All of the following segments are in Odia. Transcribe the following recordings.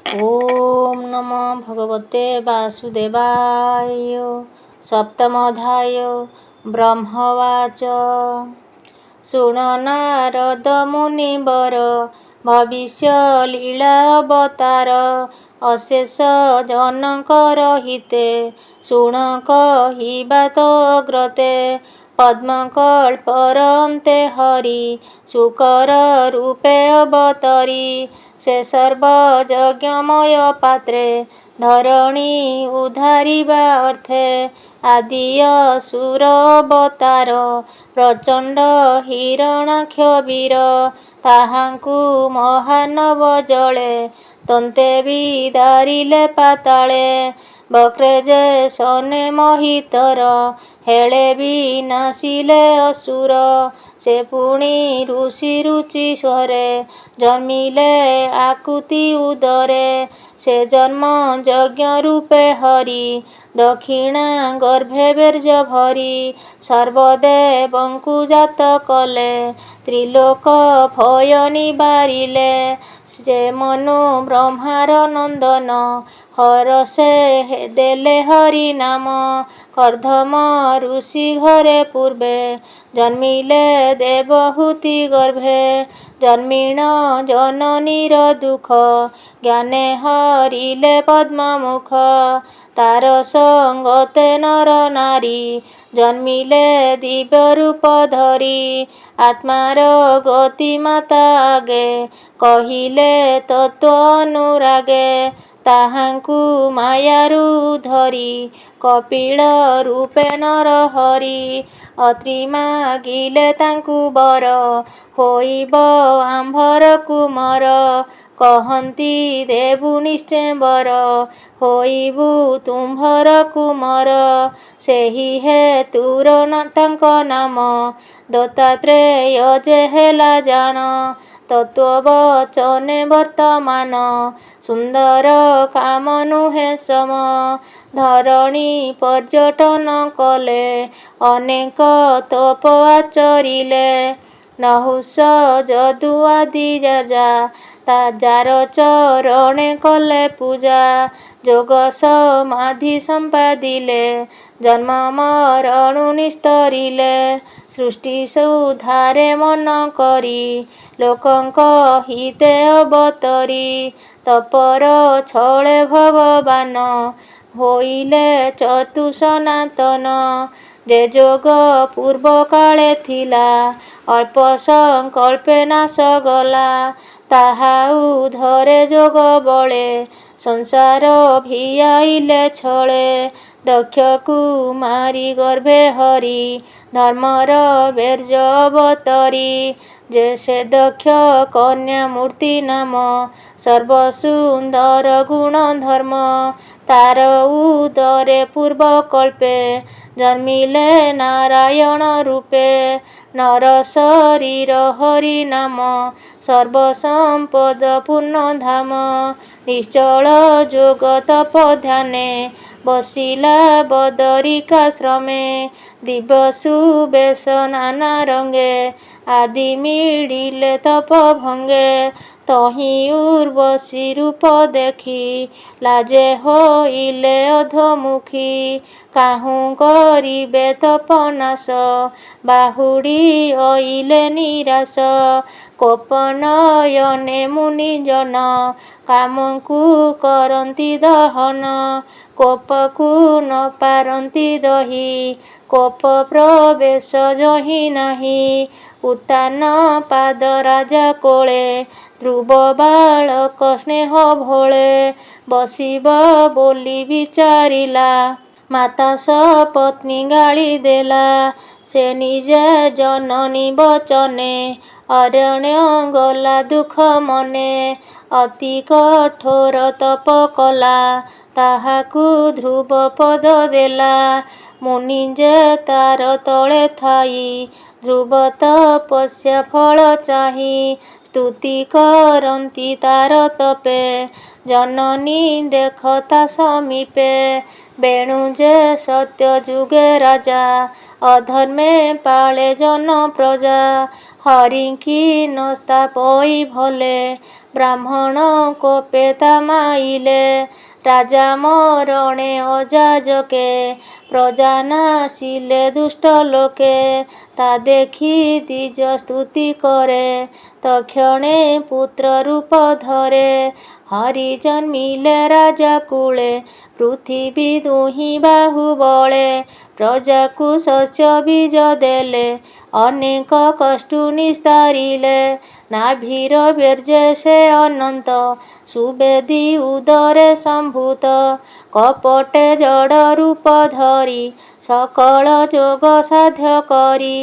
ओम नमो भगवते वासुदेवाय। सप्तमोऽध्याय। ब्रह्मवाच। शुण नारद मुनिवर भविष्य लीला अवतार। अशेष जनकर हिते शुण कहिबा तग्रते। पद्मकल्पर अन्ते हरि शुकर रूपे अवतरी। से सर्वयज्ञमय पात्रे धरणी उद्धारिबा अर्थे। आदि असुर अवतार प्रचंड हिरणाक्ष वीर। ताहाଙ୍କୁ महानव जळे तन्ते विदारिले पाताळे। बक्रे जे सने महितर हेळे विनाशिले असुर। से पुणी ऋषि रुचि स्वरे जन्मिले आकुति उदरे। से जन्म यज्ञ रूपे हरि दक्षिणा गर्भे बीर्ज भरी। सर्वदेवଙ୍କୁ जात कले त्रिलोक भय निबारिले। से मनु ब्रह्मार नंदन हरसे देले हरि नाम। कर्दम ऋषि घरे पूर्वे जन्मिले देवहूति गर्भे। जन्मिण जननीर दुख ज्ञाने हरिले पद्ममुख। तार संगते नर नारी जन्मिले दिव्य रूप धरी। आत्मार गति माता आगे कहिले तत्व अनुरागे। ताहाଙ୍କୁ मायारू धरी कपिल रूपे नर हरि। अत्रि मागिले ताଙ୍କୁ बर होइब आम्भर कुमर। कहନ୍ତି देबु निश्चय बर होइबु तुम्भर कुमर। ସେହି ହେତୁର ତାଙ୍କ ନାମ ଦତ୍ତାତ୍ରେୟ ଯେ ହେଲା ଜାଣ। ତତ୍ତ୍ୱବଚନେ ବର୍ତ୍ତମାନ ସୁନ୍ଦର କାମ ନୁହେଁ ସମ। ଧରଣୀ ପର୍ଯ୍ୟଟନ କଲେ ଅନେକ ତପ ଆଚରିଲେ। ନହୁଷ ଯଦୁ ଆଦି ଯାଜା ଯାର ଚରଣେ କଲେ ପୂଜା। ଯୋଗ ସମାଧି ସମ୍ପାଦିଲେ ଜନ୍ମ ମରଣୁ ନିସ୍ତରିଲେ। ସୃଷ୍ଟି ସୁଧାରେ ମନ କରି ଲୋକଙ୍କ ହିତେ ଅବତରି। ତପର ଛଳେ ଭଗବାନ ହୋଇଲେ ଚତୁ ସନାତନ। ଯେ ଯୋଗ ପୂର୍ବ କାଳେ ଥିଲା ଅଳ୍ପ ସଂକଳ୍ପେ ନାଶ ଗଲା। ତାହା ଉଧରେ ଯୋଗ ବଳେ ସଂସାର ଭିଆଇଲେ ଛଳେ। ଦକ୍ଷକୁ ମାରି ଗର୍ଭେ ହରି ଧର୍ମର ବୀର୍ଯ୍ୟ ଅବତରି। ଯେ ସେ ଦକ୍ଷ କନ୍ୟା ମୂର୍ତ୍ତି ନାମ ସର୍ବସୁନ୍ଦର ଗୁଣ ଧର୍ମ। ତାର ଉଦରେ ପୂର୍ବ କଳ୍ପେ ଜନ୍ମିଲେ ନାରାୟଣ ରୂପେ। ନର ଶରୀର ହରି ନାମ ସର୍ବସମ୍ପଦ ପୂର୍ଣ୍ଣ ଧାମ। ନିଶ୍ଚଳ ଯୋଗ ତପ ଧ୍ୟାନେ ବସିଲା ବଦରିକାଶ୍ରମେ। ଦିବ୍ୟ ସୁବେଶ ନାନା ରଙ୍ଗେ ଆଦି ମିଳିଲେ ତପ ଭଙ୍ଗେ। ତହିଁ ଉର୍ବଶୀ ରୂପ ଦେଖି ଲାଜେ ହୋଇଲେ ଅଧୋମୁଖୀ। କାହୁଁ କରିବେ ତପ ନାଶ ବାହୁଡ଼ି ଅଇଲେ ନିରାଶ। କୋପ ନୟନେ ମୁନିଜନ କାମକୁ କରନ୍ତି ଦହନ। କୋପକୁ ନ ପାରନ୍ତି ଦହି କୋପ ପ୍ରବେଶ ଯହିଁ ନାହିଁ। ଉତ୍ତାନ ପାଦ ରାଜା କୋଳେ ଧ୍ରୁବ ବାଳକ ସ୍ନେହ ଭୋଳେ। ବସିବ ବୋଲି ବିଚାରିଲା ମାତା ସପତ୍ନୀ ଗାଳି ଦେଲା। ସେ ନିଜେ ଜନନୀ ବଚନେ ଅରଣ୍ୟ ଗଲା ଦୁଃଖ ମନେ। ଅତି କଠୋର ତପ କଲା ତାହାକୁ ଧ୍ରୁବ ପଦ ଦେଲା। ମୁନି ଯେ ତାର ତଳେ ଥାଇ ଧ୍ରୁବ ତପସ୍ୟା ଫଳ ଚାହିଁ। ସ୍ତୁତି କରନ୍ତି ତାର ତପେ ଜନନୀ ଦେଖ ତା ସମୀପେ। ବେଣୁ ଯେ ସତ୍ୟ ଯୁଗେ ରାଜା, ଅଧର୍ମେ ପାଳେ ଜନ ପ୍ରଜା। ହରିଙ୍କି ନସ୍ତାପଇ ଭଲେ, ବ୍ରାହ୍ମଣ କୋପେ ତା ମାଇଲେ। ରାଜା ମରଣେ ଅଯାଜକେ, ପ୍ରଜା ନାଶିଲେ ଦୁଷ୍ଟ ଲୋକେ। ତା ଦେଖି ଦ୍ୱିଜ ସ୍ତୁତି କରେ, ତକ୍ଷଣେ ପୁତ୍ର ରୂପ ଧରେ। ହରି ଜନ୍ମିଲେ ରାଜା କୂଳେ, ପୃଥିବୀ ଦୁହିଁ ବାହୁ ବଳେ। ପ୍ରଜାକୁ ଶସ୍ୟ ବୀଜ ଦେଲେ, ଅନେକ କଷ୍ଟୁ ନିସ୍ତାରିଲେ। ନାଭିର ବୀର୍ଯ୍ୟ ସେ ଅନନ୍ତ, ସୁବେଦୀ ଉଦରେ ସମ୍ଭୂତ। କପଟେ ଜଡ଼ ରୂପ ଧରି, ସକଳ ଯୋଗ ସାଧ୍ୟ କରି।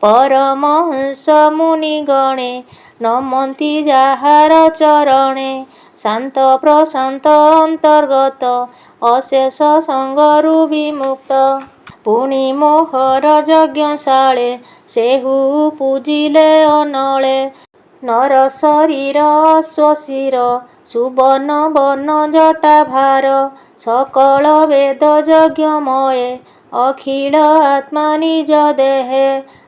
ପରମହଂସ ମୁନିଗଣେ, ନମନ୍ତି ଯାହାର ଚରଣେ। ଶାନ୍ତ ପ୍ରଶାନ୍ତ ଅନ୍ତର୍ଗତ, ଅଶେଷ ସଙ୍ଗରୁ ବିମୁକ୍ତ। ପୁଣି ମୋହର ଯଜ୍ଞଶାଳେ, ସେହୁ ପୂଜିଲେ ଅନଳେ। ନର ଶରୀର ଅଶ୍ୱଶିର, ସୁବର୍ଣ୍ଣ ବର୍ଣ୍ଣ ଜଟା ଭାର। ସକଳ ବେଦ ଯଜ୍ଞମୟେ, ଅଖିଳ ଆତ୍ମା ନିଜ ଦେହେ।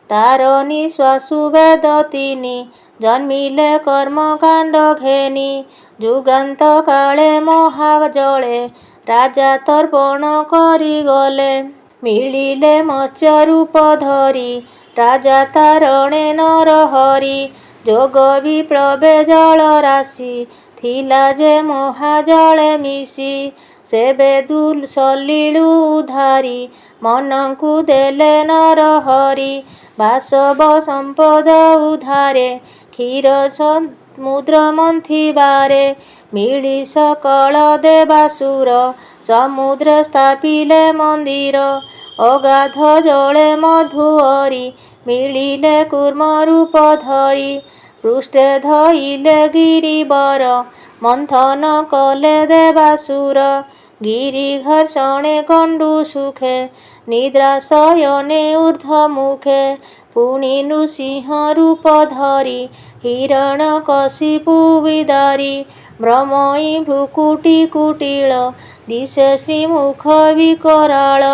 ତାର ନିଶ୍ୱାସୁ ବେଦ ତିନି, ଜନ୍ମିଲେ କର୍ମକାଣ୍ଡ ଘେନି। ଯୁଗାନ୍ତ କାଳେ ମହାଜଳେ, ରାଜା ତର୍ପଣ କରିଗଲେ। ମିଳିଲେ ମତ୍ସ୍ୟ ରୂପ ଧରି, ରାଜା ତାରଣେ ନରହରି। ଯୋଗ ବିପ୍ଳବେ ଜଳ ରାଶି, ଥିଲା ଯେ ମହାଜଳେ ମିଶି। ସେବେ ସଲିଳୁ ଉଦ୍ଧାରି, ମନଙ୍କୁ ଦେଲେ ନରହରି। ବାସବ ସମ୍ପଦ ଉଦ୍ଧାରେ, କ୍ଷୀର ସମୁଦ୍ର ମନ୍ଥିବାରେ। ମିଳି ସକଳ ଦେବାସୁର, ସମୁଦ୍ରେ ସ୍ଥାପିଲେ ମନ୍ଦିର। ଅଗାଧ ଜଳେ ମଧୁଅରି, ମିଳିଲେ କୁର୍ମ ରୂପ ଧରି। ପୃଷ୍ଠେ ଧଇଲେ ଗିରିବର, ମନ୍ଥନ କଲେ ଦେବାସୁର। ଗିରି ଘର୍ଷଣେ ଗଣ୍ଡୁ ସୁଖେ, ନିଦ୍ରା ଶୟନେ ଊର୍ଦ୍ଧ୍ୱମୁଖେ। ପୁଣି ନୃସିଂହ ରୂପ ଧରି, ହିରଣ୍ୟକଶିପୁ ବିଦାରି। ଭ୍ରମଇ ଭ୍ରୂକୁଟି କୁଟିଳ, ଦିଶେ ଶ୍ରୀମୁଖ ବିକରାଳ।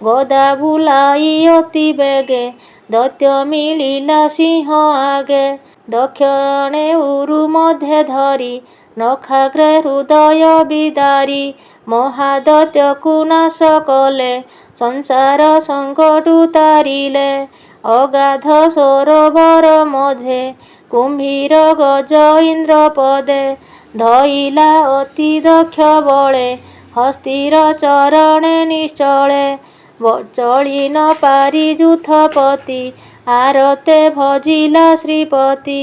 ଗଦା ବୁଲାଇ ଅତି ବେଗେ, ଦୈତ୍ୟ ମିଳିଲା ସିଂହ ଆଗେ। ଦକ୍ଷିଣେ ଉରୁ ମଧ୍ୟେ ଧରି, ନଖାଗ୍ରେ ହୃଦୟ ବିଦାରି। ମହାଦୈତ୍ୟକୁ ନାଶ କଲେ, ସଂସାର ସଙ୍କଟୁ ତାରିଲେ। ଅଗାଧ ସରୋବର ମଧ୍ୟେ, କୁମ୍ଭୀର ଗଜ ଇନ୍ଦ୍ର ପଦେ। ଧଇଲା ଅତି ଦକ୍ଷ ବଳେ, ହସ୍ତିର ଚରଣେ ନିଶ୍ଚଳେ। ଚଳି ନ ପାରି ଯୂଥପତି, ଆରତେ ଭଜିଲା ଶ୍ରୀପତି।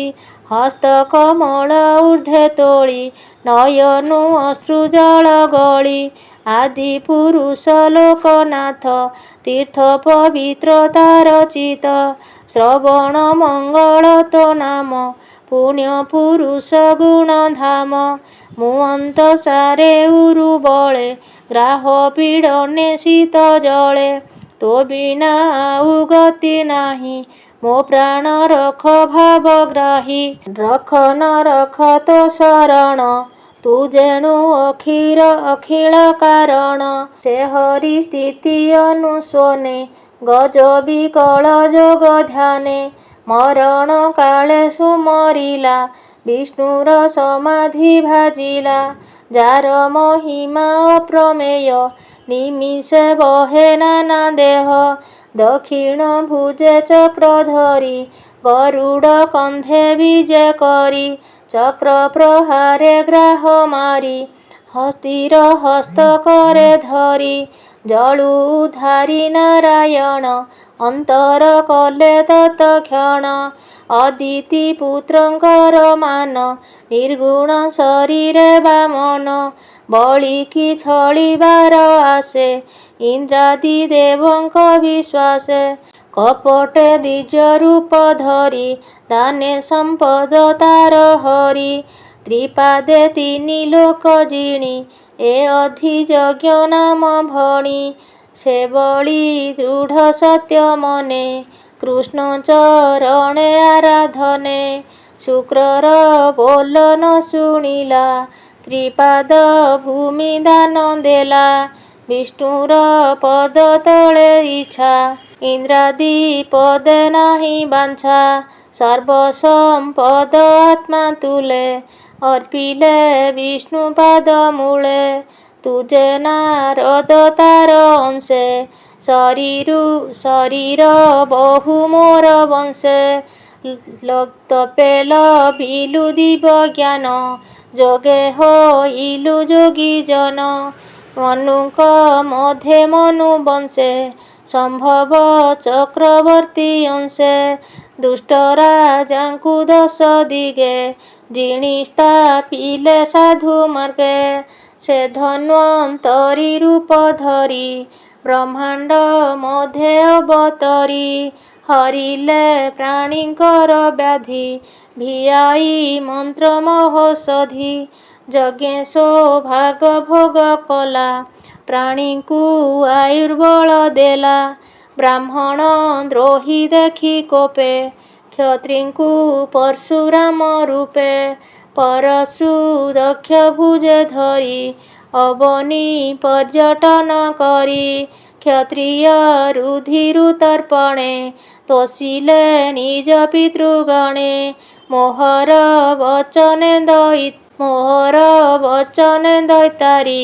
ହସ୍ତ କମଳ ଊର୍ଦ୍ଧ୍ୱେ ତୋଳି, ନୟନୁ ଅଶ୍ରୁ ଜଳ ଗଳି। ଆଦି ପୁରୁଷ ଲୋକନାଥ, ତୀର୍ଥ ପବିତ୍ର ତାର ଚିତ। ଶ୍ରବଣ ମଙ୍ଗଳ ତୋ ନାମ, ପୁଣ୍ୟ ପୁରୁଷ ଗୁଣ ଧାମ। ମୁଅନ୍ତ ସାରେ ଉରୁ ବଳେ, ଗ୍ରାହ ପୀଡ଼ନେ ଶୀତ ଜଳେ। ତୋ ବିନା ଆଉ ଗତି ନାହିଁ, ମୋ ପ୍ରାଣ ରଖ ଭାବଗ୍ରାହୀ। ରଖ ନ ରଖ ତୋ ଶରଣ, ତୁ ଯେଣୁ ଅଖିଳ କାରଣ। ସେ ହରି ସ୍ଥିତି ଅନୁଶୋନେ, ଗଜ ବିକଳ ଯୋଗ ଧ୍ୟାନେ। ମରଣ କାଳେ ସୁମରିଲା, ବିଷ୍ଣୁର ସମାଧି ଭାଜିଲା। ଯାର ମହିମା ଅପ୍ରମେୟ, ନିମିଷେ ବହେ ନାନା ଦେହ। ଦକ୍ଷିଣ ଭୁଜେ ଚକ୍ର ଧରି, ଗରୁଡ଼ କନ୍ଧେ ବିଜେ କରି। ଚକ୍ର ପ୍ରହାରେ ଗ୍ରାହ ମାରି, ହସ୍ତିର ହସ୍ତ କରେ ଧରି। ଜଳୁ ଉଦ୍ଧାରି ନାରାୟଣ, ଅନ୍ତର କଲେ ତତ୍କ୍ଷଣ। ଅଦିତି ପୁତ୍ରଙ୍କର ମାନ, ନିର୍ଗୁଣ ଶରୀରେ ବାମନ। ବଳିକି ଛଳିବାର ଆସେ, ଇନ୍ଦ୍ରାଦି ଦେବଙ୍କ ବିଶ୍ୱାସେ। କପଟେ ଦ୍ୱିଜ ରୂପ ଧରି, ଦାନେ ସମ୍ପଦ ତାର ହରି। ତ୍ରିପାଦେ ତିନି ଲୋକ ଜିଣି, ଏ ଅଧିଯଜ୍ଞ ନାମ ଭଣି। ସେବଳି ଦୃଢ଼ ସତ୍ୟ ମନେ, କୃଷ୍ଣ ଚରଣେ ଆରାଧନେ। ଶୁକ୍ରର ବୋଲ ନ ଶୁଣିଲା, ତ୍ରିପାଦ ଭୂମି ଦାନ ଦେଲା। ବିଷ୍ଣୁର ପଦ ତଳେ ଇଚ୍ଛା, ଇନ୍ଦ୍ରାଦି ପଦେ ନାହିଁ ବାଞ୍ଛା। ସର୍ବସମ୍ପଦ ଆତ୍ମା ତୁଲେ, ଅର୍ପିଲେ ବିଷ୍ଣୁ ପାଦ ମୂଳେ। ତୁଜେ ନାରଦ ତାର ଅଂଶେ, ଶରୀର ବହୁ ମୋର ବଂଶେ। ତପେ ଲଭିଲୁ ଦିବ୍ୟ ଜ୍ଞାନ, ଯୋଗେ ହୋଇଲୁ ଯୋଗୀ ଜନ। ମନୁଙ୍କ ମଧ୍ୟେ ମନୁ ବଂଶେ, ସମ୍ଭବ ଚକ୍ରବର୍ତ୍ତୀ ଅଂଶେ। ଦୁଷ୍ଟ ରାଜାଙ୍କୁ ଦଶ ଦିଗେ, ଜିଣି ସ୍ଥାପିଲେ ସାଧୁ ମାର୍ଗେ। ସେ ଧନ୍ୱନ୍ତରୀ ରୂପ ଧରି, ବ୍ରହ୍ମାଣ୍ଡ ମଧ୍ୟେ ଅବତରି। ହରିଲେ ପ୍ରାଣୀଙ୍କର ବ୍ୟାଧି, ଭିଆଇ ମନ୍ତ୍ର ମହୋଷଧି। ଯଜ୍ଞେ ସୌଭାଗ ଭୋଗ କଲା, ପ୍ରାଣୀଙ୍କୁ ଆୟୁର୍ବଳ ଦେଲା। ବ୍ରାହ୍ମଣ ଦ୍ରୋହୀ ଦେଖି କୋପେ, କ୍ଷତ୍ରିଙ୍କୁ ପରଶୁରାମ ରୂପେ। ପରଶୁ ଦକ୍ଷ ଭୁଜେ ଧରି, ଅବନୀ ପର୍ଯ୍ୟଟନ କରି। କ୍ଷତ୍ରିୟ ରୁଧିରୁ ତର୍ପଣେ, ତୋଷିଲେ ନିଜ ପିତୃଗଣେ। ମୋହର ବଚନେ ଦୈତାରି,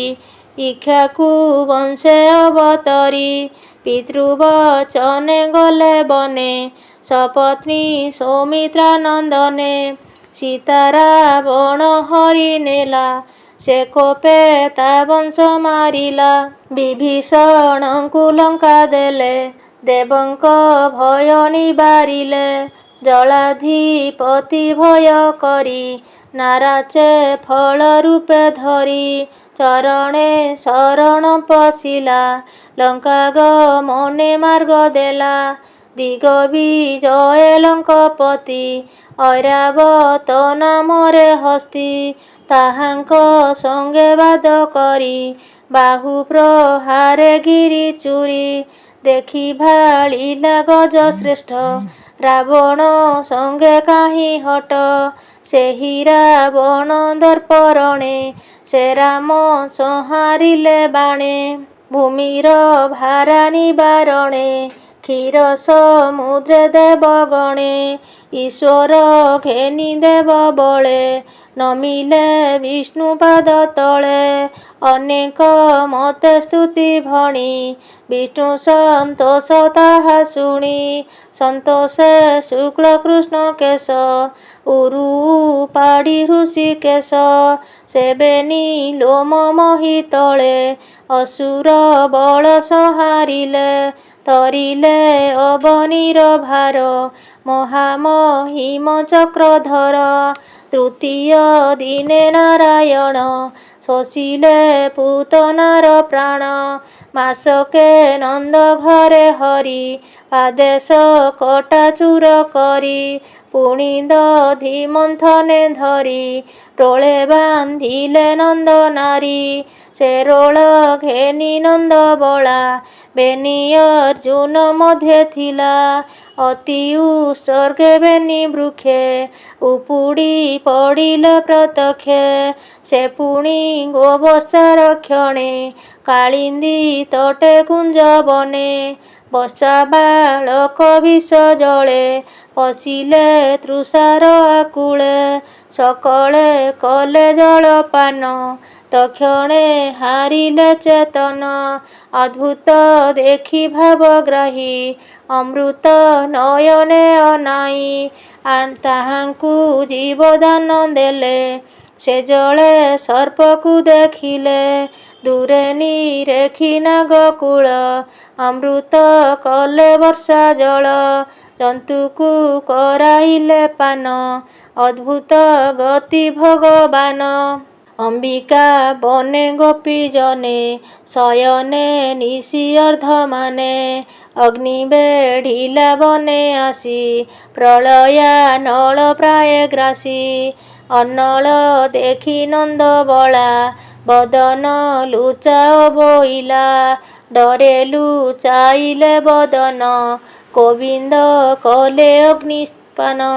ଇକ୍ଷ୍ୱାକୁ ବଂଶେ ଅବତରି। ପିତୃବଚନେ ଗଲେ ବନେ, ସପତ୍ନୀ ସୌମିତ୍ରା ନନ୍ଦନେ। ସୀତା ରାବଣ ହରି ନେଲା, ସେ କୋପେ ତା ବଂଶ ମାରିଲା। ବିଭୀଷଣଙ୍କୁ ଲଙ୍କା ଦେଲେ, ଦେବଙ୍କ ଭୟ ନିବାରିଲେ। ଜଳାଧିପତି ଭୟ କରି, ନାରାଚେ ଫଳ ରୂପେ ଧରି। ଚରଣେ ଶରଣ ପଶିଲା, ଲଙ୍କା ଗମନେ ମାର୍ଗ ଦେଲା। ଦିଗବିଜୟ ଲଙ୍କପତି, ଐରାବତ ନାମରେ ହସ୍ତି। ତାହାଙ୍କ ସଙ୍ଗେ ବାଦ କରି, ବାହୁ ପ୍ରହାରେ ଗିରି ଚୂରି। ଦେଖି ଭାଳିଲା ଗଜ ଶ୍ରେଷ୍ଠ, ରାବଣ ସଙ୍ଗେ କାହିଁ ହଟ। ସେହି ରାବଣ ଦର୍ପରଣେ, ସେ ରାମ ସଂହାରିଲେ ବାଣେ। ଭୂମିର ଭାରା ନିବାରଣେ, କ୍ଷୀର ସମୁଦ୍ରେ ଦେବ ଗଣେ। ଈଶ୍ୱର ଘେନି ଦେବ ବଳେ, ନମିଲେ ବିଷ୍ଣୁ ପାଦ ତଳେ। ଅନେକ ମତେ ସ୍ତୁତି ଭଣି, ବିଷ୍ଣୁ ସନ୍ତୋଷ ତାହା ଶୁଣି। ସନ୍ତୋଷେ ଶୁକ୍ଳ କୃଷ୍ଣ କେଶ, ଉରୁ ଉପାଡ଼ି ହୃଷିକେଶ। ସେବେନି ଲୋମ ମହି ତଳେ, ଅସୁର ବଳ ସଂହାରିଲେ। ତରିଲେ ଅବନୀର ଭାର, ମହାମହିମ ଚକ୍ରଧର। ତୃତୀୟ ଦିନେ ନାରାୟଣ, ଶୋଷିଲେ ପୂତନାର ପ୍ରାଣ। ମାସକେ ନନ୍ଦ ଘରେ ହରି, ପାଦେଶ କଟା ଚୂର କରି। ପୁଣି ଦଧି ମନ୍ଥନେ ଧରି, ରୋଳେ ବାନ୍ଧିଲେ ନନ୍ଦ ନାରୀ। ସେ ରୋଳ ଘେନି ନନ୍ଦ ବଳା, ବେନି ଅର୍ଜୁନ ମଧ୍ୟେ ଥିଲା। ଅତି ଉତ୍ସର୍ଗେ ବେନି ବୃକ୍ଷେ, ଉପୁଡ଼ି ପଡ଼ିଲେ ପ୍ରତ୍ୟକ୍ଷେ। ସେ ପୁଣି ଗୋବତ୍ସା ରକ୍ଷଣେ, କାଳିନ୍ଦୀ ତଟେ କୁଞ୍ଜ ବନେ। ବତ୍ସା ବାଳକ ବିଷ ଜଳେ, ପଶିଲେ ତୃଷାର ଆକୁଳେ। ସକଳେ କଲେ ଜଳପାନ, ତକ୍ଷଣେ ହାରିଲେ ଚେତନ। ଅଦ୍ଭୁତ ଦେଖି ଭାବଗ୍ରାହୀ, ଅମୃତ ନୟନେ ଅନାଇ। ତାହାଙ୍କୁ ଜୀବଦାନ ଦେଲେ, ସେ ଜଳେ ସର୍ପକୁ ଦେଖିଲେ। ଦୂରେ ନିରେଖି ନାଗକୁଳ, ଅମୃତ କଲେ ବର୍ଷା ଜଳ। ଜନ୍ତୁକୁ କରାଇଲେ ପାନ, ଅଦ୍ଭୁତ ଗତି ଭଗବାନ। ଅମ୍ବିକା ବନେ ଗୋପୀ ଜନେ, ଶୟନେ ନିଶି ଅର୍ଦ୍ଧମାନେ। ଅଗ୍ନି ବେଢ଼ିଲା ବନେ ଆସି, ପ୍ରଳୟାନଳ ପ୍ରାୟେ ଗ୍ରାସୀ। ଅନଳ ଦେଖି ନନ୍ଦ ବଳା, ବଦନ ଲୁଚାଅ ବୋଇଲା। ଡରେ ଲୁଚାଇଲେ ବଦନ, ଗୋବିନ୍ଦ କଲେ ଅଗ୍ନିପାନ।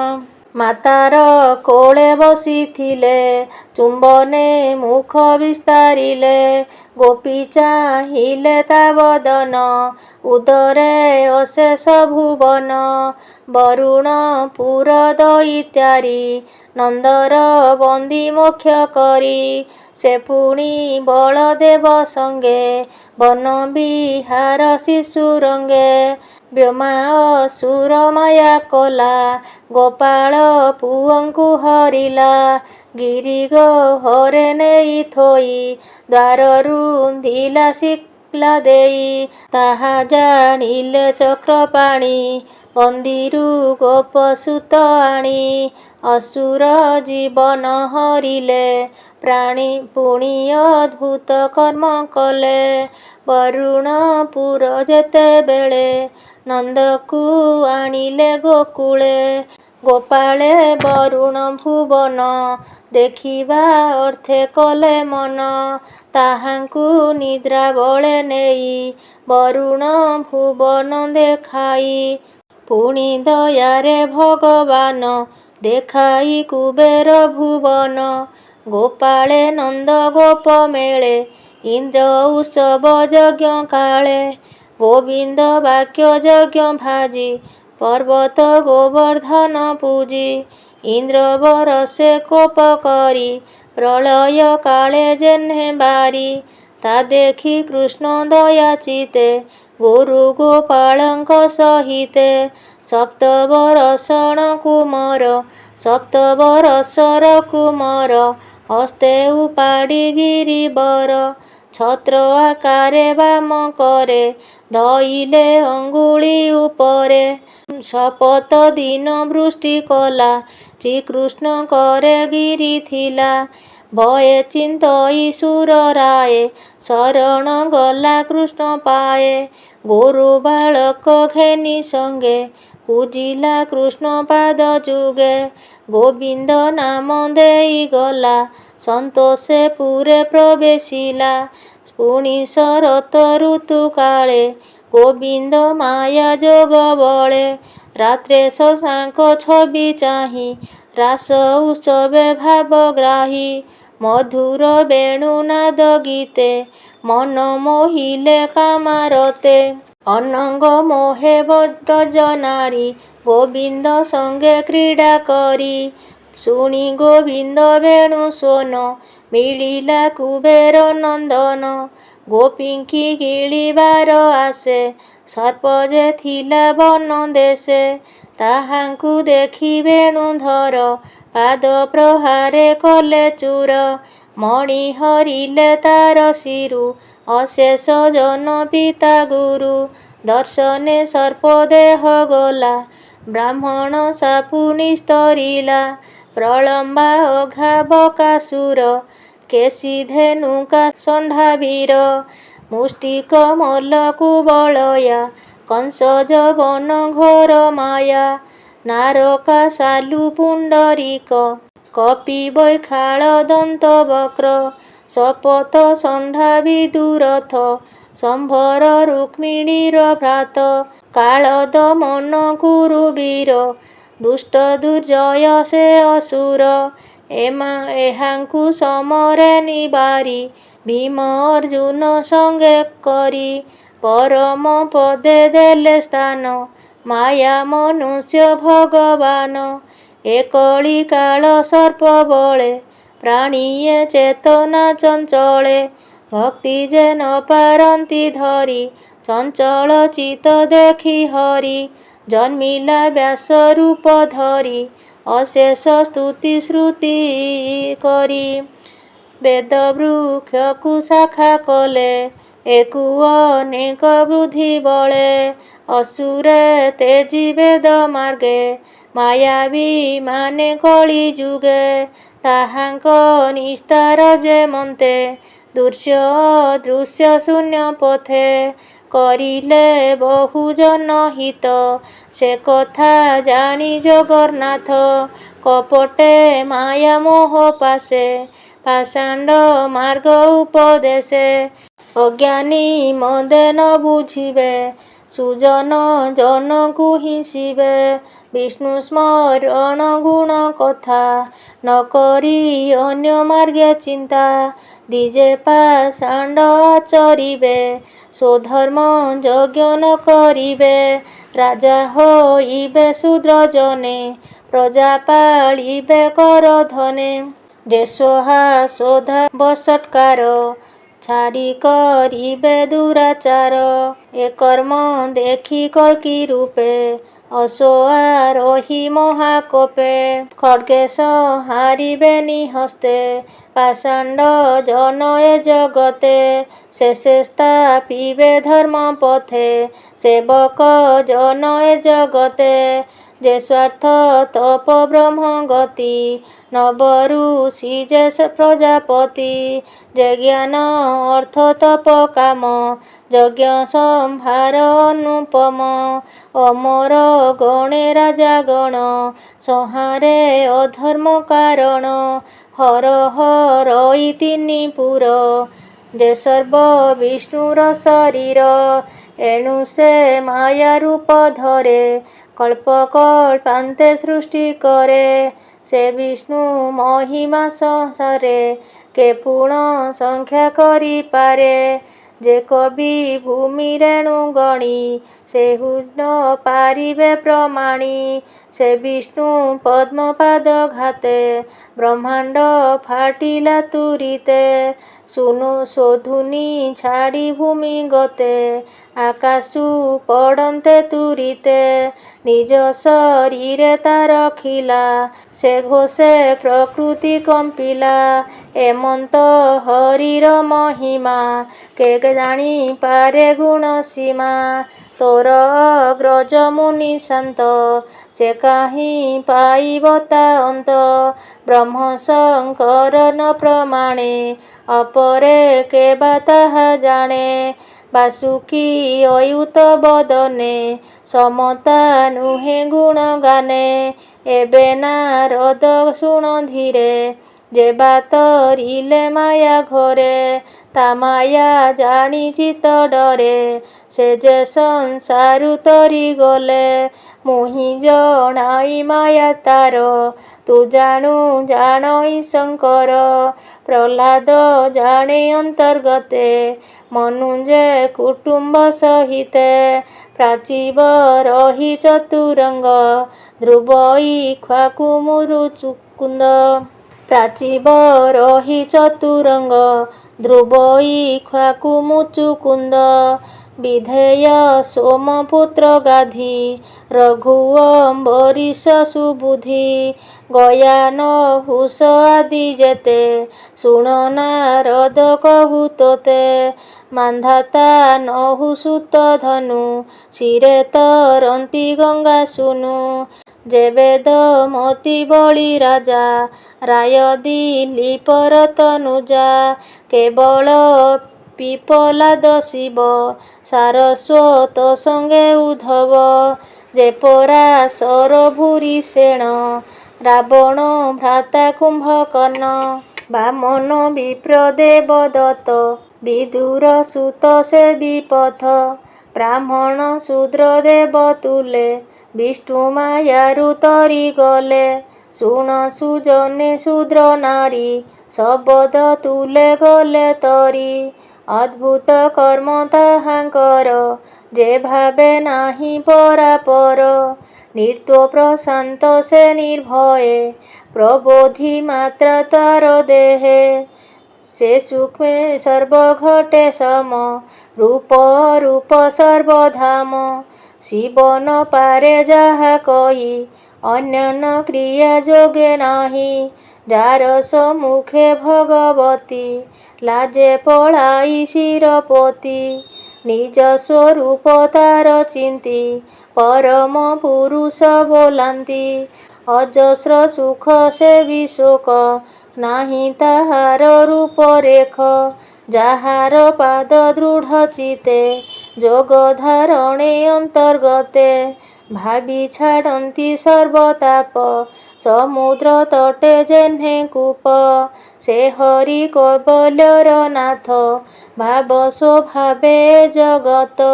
ମାତାର କୋଳେ ବସିଥିଲେ, ଚୁମ୍ବନେ ମୁଖ ବିସ୍ତାରିଲେ। ଗୋପୀ ଚାହିଁଲେ ତା ବଦନ, ଉଦରେ ଅଶେଷ ଭୁବନ। ବରୁଣ ପୁର ଦଇତ୍ୟାରି, ନନ୍ଦର ବନ୍ଦୀ ମୋକ୍ଷ କରି। ସେ ପୁଣି ବଳଦେବ ସଙ୍ଗେ, ବନ ବିହାର ଶିଶୁ ରଙ୍ଗେ। ବ୍ୟୋମା ଅସୁର ମାୟା କଲା, ଗୋପାଳ ପୁଅଙ୍କୁ ହରିଲା। ଗିରି ଗହ୍ୱରେ ନେଇ ଥୋଇ, ଦ୍ୱାର ରୁନ୍ଧିଲା ଶିକ୍ଲା ଦେଇ। ତାହା ଜାଣିଲେ ଚକ୍ରପାଣି, ବନ୍ଦୀରୁ ଗୋପସୁତ ଆଣି। ଅସୁର ଜୀବନ ହରିଲେ, ପ୍ରାଣୀ ପୁଣି ଅଦ୍ଭୁତ କର୍ମ କଲେ। ବରୁଣପୁର ଯେତେବେଳେ, ନନ୍ଦକୁ ଆଣିଲେ ଗୋକୁଳେ। ଗୋପାଳେ ବରୁଣ ଭୁବନ, ଦେଖିବା ଅର୍ଥେ କଲେ ମନ। ତାହାଙ୍କୁ ନିଦ୍ରା ବଳେ ନେଇ, ବରୁଣ ଭୁବନ ଦେଖାଇ। ପୁଣି ଦୟାରେ ଭଗବାନ, ଦେଖାଇ କୁବେର ଭୁବନ। ଗୋପାଳେ ନନ୍ଦ ଗୋପ ମେଳେ, ଇନ୍ଦ୍ର ଉତ୍ସବ ଯଜ୍ଞ କାଳେ। ଗୋବିନ୍ଦ ବାକ୍ୟ ଯଜ୍ଞ ଭାଜି, ପର୍ବତ ଗୋବର୍ଦ୍ଧନ ପୂଜି। ଇନ୍ଦ୍ର ବରଷେ କୋପ କରି, ପ୍ରଳୟ କାଳେ ଯେହ୍ନେ ବାରି। ତା ଦେଖି କୃଷ୍ଣ ଦୟାଚିତେ, ଗୁରୁ ଗୋପାଳଙ୍କ ସହିତେ। ସପ୍ତବରଷଣ କୁମର, ସପ୍ତବରଷର କୁମର। ହସ୍ତେ ଉପାଡ଼ି ଗିରିବର, ଛତ୍ର ଆକାରେ ବାମ କରେ। ଧଇଲେ ଅଙ୍ଗୁଳି ଉପରେ, ଶପଥ ଦିନ ବୃଷ୍ଟି କଲା। ଶ୍ରୀକୃଷ୍ଣ କରେ ଗିରି ଥିଲା, ଭୟେ ଚିନ୍ତଇ ସୁର ରାୟେ। ଶରଣ ଗଲା କୃଷ୍ଣ ପାଏ। ଗୋରୁ ବାଳକ ଘେନି ସଙ୍ଗେ, ପୂଜିଲା କୃଷ୍ଣ ପାଦ ଯୁଗେ। ଗୋବିନ୍ଦ ନାମ ଦେଇ ଗଲା, ସନ୍ତୋଷେ ପୁରେ ପ୍ରବେଶିଲା। ପୁଣି ଶରତ ଋତୁ କାଳେ, ଗୋବିନ୍ଦ ମାୟା ଯୋଗ ବଳେ। ରାତ୍ରେ ଶଶାଙ୍କ ଛବି ଚାହିଁ, ରାସ ଉତ୍ସବେ ଭାବଗ୍ରାହୀ। ମଧୁର ବେଣୁ ନାଦ ଗୀତେ, ମନ ମୋହିଲେ କାମାରତେ। ଅନଙ୍ଗ ମୋହେ ବ୍ରଜ ନାରୀ, ଗୋବିନ୍ଦ ସଙ୍ଗେ କ୍ରୀଡ଼ା କରି। ଶୁଣି ଗୋବିନ୍ଦ ବେଣୁ ସ୍ୱନ, ମିଳିଲା କୁବେର ନନ୍ଦନ। ଗୋପୀଙ୍କି ଗିଳିବାର ଆଶେ, ସର୍ପ ଯେ ଥିଲା ବନ ଦେଶେ। ତାହାଙ୍କୁ ଦେଖି ବେଣୁଧର, ପାଦ ପ୍ରହାରେ କଲେ ଚୂର। ମଣି ହରିଲେ ତାର ଶିରୁ, ଅଶେଷ ଜନ ପିତା ଗୁରୁ। ଦର୍ଶନେ ସର୍ପ ଦେହ ଗଲା, ବ୍ରାହ୍ମଣ ସାପୁ ନିସ୍ତରିଲା। ପ୍ରଳମ୍ବା ଅଘା ବକାସୁର, କେଶୀ ଧେନୁକା ଷଣ୍ଢା ବୀର। ମୁଷ୍ଟିକ ମଲ୍ଲ କୁବଳୟା, କଂସ ଯବନ ଘୋର ମାୟା। ନାରକା ସାଲୁ ପୁଣ୍ଡରୀକ, କପି ବୈଖାଳ ଦନ୍ତ ବକ୍ର। ଶପଥ ଷଣ୍ଢା ବିଦୁରଥ, ଶମ୍ଭର ରୁକ୍ମିଣୀର ଭ୍ରାତ। କାଳ ଦମନ କୁରୁ ବୀର, ଦୁଷ୍ଟ ଦୁର୍ଜୟ ସେ ଅସୁର। ଏହାଙ୍କୁ ସମରେ ନିବାରି, ଭୀମ ଅର୍ଜୁନ ସଙ୍ଗେ କରି। ପରମ ପଦେ ଦେଲେ ସ୍ଥାନ, ମାୟା ମନୁଷ୍ୟ ଭଗବାନ। ଏ କଳି କାଳ ସର୍ପ ବଳେ, ପ୍ରାଣିଏ ଚେତନା ଚଞ୍ଚଳେ। ଭକ୍ତି ଯେ ନ ପାରନ୍ତି ଧରି, ଚଞ୍ଚଳ ଚିତ ଦେଖି ହରି। ଜନ୍ମିଲା ବ୍ୟାସ ରୂପ ଧରି, ଅଶେଷ ସ୍ତୁତି ଶ୍ରୁତି କରି। ବେଦ ବୃକ୍ଷକୁ ଶାଖା କଲେ, ଏକୁ ଅନେକ ବୃଦ୍ଧି ବଳେ। ଅସୁରେ ତେଜି ବେଦ ମାର୍ଗେ, ମାୟାବୀ ମାନେ କଳି ଯୁଗେ। ତାହାଙ୍କ ନିସ୍ତାର ଯେ ମନ୍ତେ, ଦୃଶ୍ୟ ଅଦୃଶ୍ୟ ଶୂନ୍ୟ ପଥେ। କରିଲେ ବହୁ ଜନ ହିତ, ସେ କଥା ଜାଣି ଜଗନ୍ନାଥ। କପଟେ ମାୟା ମୋହ ପାଶେ, ପାଷାଣ୍ଡ ମାର୍ଗ ଉପଦେଶେ। ଅଜ୍ଞାନୀ ମନ୍ଦେ ନ ବୁଝିବେ, ସୁଜନ ଜନକୁ ହିଂସିବେ। ବିଷ୍ଣୁ ସ୍ମରଣ ଗୁଣ କଥା, ନ କରି ଅନ୍ୟ ମାର୍ଗେ ଚିନ୍ତା। ଦିଜେ ପାଷାଣ୍ଡ ଆଚରିବେ, ସ୍ୱଧର୍ମ ଯଜ୍ଞ ନ କରିବେ। ରାଜା ହୋଇବେ ଶୂଦ୍ର ଜନେ, ପ୍ରଜା ପାଳିବେ କର ଧନେ। ଯେ ସ୍ୱହା ସ୍ୱଧା ବସତ୍କାର, ଛାଡ଼ି କରିବେ ଦୁରାଚାର। ଏ କର୍ମ ଦେଖି କଳ୍କି ରୂପେ, ଅସୋଆ ରହି ମହାକୋପେ। ଖଡ୍ଗେ ସଂହାରିବେନି ହସ୍ତେ, ପାଷାଣ୍ଡ ଜନ ଏ ଜଗତେ। ଶେଷେ ସ୍ଥାପିବେ ଧର୍ମ ପଥେ, ସେବକ ଜନ ଏ ଜଗତେ। ଯେ ସ୍ୱାର୍ଥ ତପ ବ୍ରହ୍ମ ଗତି, ନବ ଋଷି ଯେ ପ୍ରଜାପତି। ଯେ ଜ୍ଞାନ ଅର୍ଥ ତପ କାମ, ଯଜ୍ଞ ସମ୍ଭାର ଅନୁପମ। ଅମର ଗଣେ ରାଜା ଗଣ, ସଂହାରେ ଅଧର୍ମ କାରଣ। ହର ହରଇ ତିନି ପୁର, ଯେ ସର୍ବ ବିଷ୍ଣୁର ଶରୀର। ଏଣୁ ସେ ମାୟା ରୂପ ଧରେ, କଳ୍ପ କଳ୍ପାନ୍ତେ ସୃଷ୍ଟି କରେ। ସେ ବିଷ୍ଣୁ ମହିମା ସଂସାରେ, କେ ପୁଣ ସଂଖ୍ୟା କରିପାରେ। ଯେ କବି ଭୂମି ରେଣୁ ଗଣି, ସେହୁ ନ ପାରିବେ ପ୍ରମାଣି। ସେ ବିଷ୍ଣୁ ପଦ୍ମ ପାଦ ଘାତେ, ବ୍ରହ୍ମାଣ୍ଡ ଫାଟିଲା ତୁରିତେ। ଶୁଣୁ ଶୋଧୁନି ଛାଡ଼ି ଭୂମି ଗତେ, ଆକାଶୁ ପଡ଼ନ୍ତେ ତୁରିତେ। ନିଜ ଶରୀରେ ତା ରଖିଲା, ସେ ଘୋଷେ ପ୍ରକୃତି କମ୍ପିଲା। ଏମନ୍ତ ହରିର ମହିମା, କେ ଜାଣି ପାରେ ଗୁଣ ସୀମା। ତୋର ଅଗ୍ରଜ ମୁନି ଶାନ୍ତ, ସେ କାହିଁ ପାଇବ ତା ଅନ୍ତ। ବ୍ରହ୍ମ ଶଙ୍କର ନ ପ୍ରମାଣେ, ଅପରେ କେ ବା ତାହା ଜାଣେ। ବାସୁକୀ ଅୟୁତ ବଦନେ, ସମତା ନୁହେଁ ଗୁଣ ଗାନେ। ଏବେ ନାରଦ ଶୁଣ ଧୀରେ, ଯେ ବା ତରିଲେ ମାୟା ଘୋରେ। ତା ମାୟା ଜାଣି ଚିତ୍ତ ଡରେ, ସେ ଯେ ସଂସାରୁ ତରି ଗଲେ। ମୁହିଁ ଜଣାଇ ମାୟା ତାର, ତୁ ଜାଣୁ ଜାଣଇ ଶଙ୍କର। ପ୍ରହ୍ଲାଦ ଜାଣେ ଅନ୍ତର୍ଗତେ, ମନୁଞ୍ଜେ କୁଟୁମ୍ବ ସହିତେ। ପ୍ରାଚୀବ ରହି ଚତୁରଙ୍ଗ, ଧ୍ରୁବ ଇକ୍ଷ୍ୱାକୁ ମୁଚୁକୁନ୍ଦ। ପ୍ରାଚୀବ ରହି ଚତୁରଙ୍ଗ, ଧ୍ରୁବ ଇକ୍ଷ୍ୱାକୁ ମୁଚୁକୁନ୍ଦ। ବିଧେୟ ସୋମପୁତ୍ର ଗାଧି, ରଘୁ ଅମ୍ବରୀଶ ସୁବୁଦ୍ଧି। ଗୟା ନହୁଷ ଆଦି ଯେତେ, ଶୁଣ ନାରଦ କହୁ ତୋତେ। ମାନ୍ଧାତା ନହୁ ସୁତ ଧନୁ, ଶିରେ ତରନ୍ତି ଗଙ୍ଗା ସୁନୁ। ଯେ ବେଦମତି ବଳି ରାଜା, ରାୟ ଦିଲୀପର ତନୁଜା। କେବଳ ପିପଲାଦ ଶିବ, ସାରସ୍ୱତ ସଙ୍ଗେ ଉଦ୍ଧବ। ଯେ ପରାଶର ଭୂରିଷେଣ, ରାବଣ ଭ୍ରାତା କୁମ୍ଭକର୍ଣ୍ଣ। ବାମନ ବିପ୍ର ଦେବଦତ୍ତ, ବିଦୁର ସୁତ ସେ ବିପଥ। ବ୍ରାହ୍ମଣ ଶୂଦ୍ର ଦେବତୁଲେ, ବିଷ୍ଣୁ ମାୟାରୁ ତରି ଗଲେ। ଶୁଣ ସୁଜନେ ଶୂଦ୍ର ନାରୀ, ଶବଦ ତୁଲେ ଗଲେ ତରି। ଅଦ୍ଭୁତ କର୍ମ ତାହାଙ୍କର, ଯେ ଭାବେ ନାହିଁ ପରାପର। ନିର୍ତ୍ୱ ପ୍ରଶାନ୍ତ ସେ ନିର୍ଭୟେ, ପ୍ରବୋଧି ମାତ୍ରା ତାର ଦେହେ। ସେ ସୂକ୍ଷ୍ମେ ସର୍ବ ଘଟେ ସମ, ରୂପ ଅରୂପ ସର୍ବଧାମ। ଶିବ ନ ପାରେ ଯାହା କହି, ଅନ୍ୟାନ୍ୟ କ୍ରିୟା ଯୋଗେ ନାହିଁ। ଯାର ସମ୍ମୁଖେ ଭଗବତୀ, ଲାଜେ ପଳାଇ ଶିରପୋତି। ନିଜ ସ୍ୱରୂପ ତାର ଚିନ୍ତି, ପରମ ପୁରୁଷ ବୋଲାନ୍ତି। ଅଜସ୍ର ସୁଖ ସେ ବିଶୋକ, ନାହିଁ ତାହାର ରୂପରେଖ। ଯାହାର ପାଦ ଦୃଢ଼ ଚିତ୍ତେ, ଯୋଗ ଧାରଣେ ଅନ୍ତର୍ଗତେ। ଭାବି ଛାଡ଼ନ୍ତି ସର୍ବତାପ ସମୁଦ୍ର ତଟେ ଯେହ୍ନେ କୂପ ସେ ହରି କୈବଲ୍ୟର ନାଥ ଭାବ ସ୍ୱଭାବେ ଜଗତ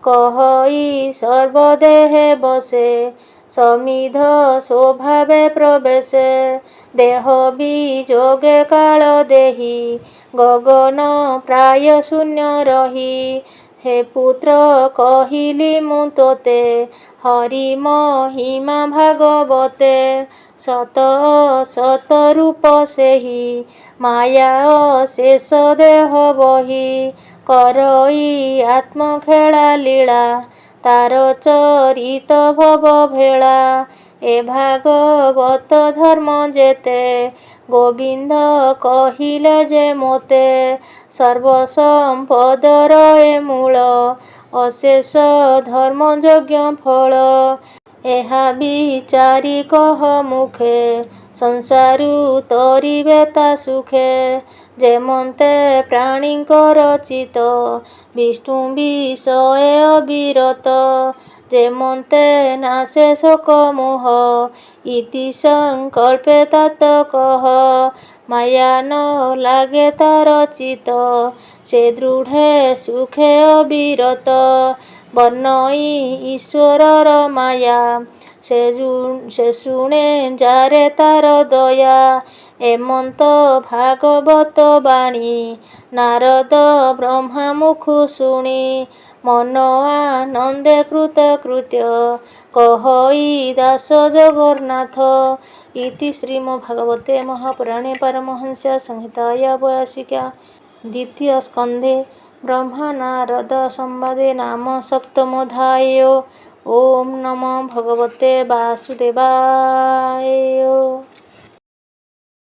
କହଇ ସର୍ବଦେହେ ବସେ ସମିଧ ସ୍ୱଭାବେ ପ୍ରବେଶେ ଦେହ ବିଯୋଗେ କାଳ ଦେହି ଗଗନ ପ୍ରାୟ ଶୂନ୍ୟ ରହି ହେ ପୁତ୍ର କହିଲି ମୁଁ ତୋତେ ହରି ମହିମା ଭାଗବତେ ସତ ସତ ରୂପ ସେହି ମାୟା ଅଶେଷ ଦେହ ବହି କରଇ ଆତ୍ମଖେଳା ଲୀଳା ତାର ଚରିତ ଭବ ଭେଳା ଏ ଭାଗବତ ଧର୍ମ ଯେତେ ଗୋବିନ୍ଦ କହିଲେ ଯେ ମୋତେ ସର୍ବସମ୍ପଦର ଏ ମୂଳ ଅଶେଷ ଧର୍ମ ଯଜ୍ଞ ଫଳ ଏହା ବିଚାରି କହ ମୁଖେ ସଂସାରୁ ତରିବେ ତା ସୁଖେ ଯେମନ୍ତେ ପ୍ରାଣୀଙ୍କର ଚିତ ବିଷ୍ଣୁ ବିଷୟ ଅବିରତ ଯେମନ୍ତେ ନାଶେ ଶୋକ ମୋହ ଇତି ସଂକଳ୍ପେ ତତ କହ ମାୟା ନ ଲାଗେ ତାର ଚିତ ସେ ଦୃଢ଼େ ସୁଖେ ଅବିରତ ବର୍ଣ୍ଣଇ ଈଶ୍ୱରର ମାୟା ସେ ଶୁଣେ ଯାରେ ତାର ଦୟା ଏମନ୍ତ ଭାଗବତ ବାଣୀ ନାରଦ ବ୍ରହ୍ମା ମୁଖୁ ଶୁଣି ମନ ଆନନ୍ଦେ କୃତକୃତ୍ୟ କହଇ ଦାସ ଜଗନ୍ନାଥ ଇତି ଶ୍ରୀମଦ୍ଭାଗବତେ ମହାପୁରାଣେ ପାରମହଂସ୍ୟା ସଂହିତାୟା 82 ଦ୍ୱିତୀୟ ସ୍କନ୍ଧେ ବ୍ରହ୍ମା ନାରଦ ସମ୍ବାଦେ ନାମ ସପ୍ତମୋଧ୍ୟାୟ। ଓಂ ନମୋ ଭଗବତେ ବାସୁଦେବାୟ।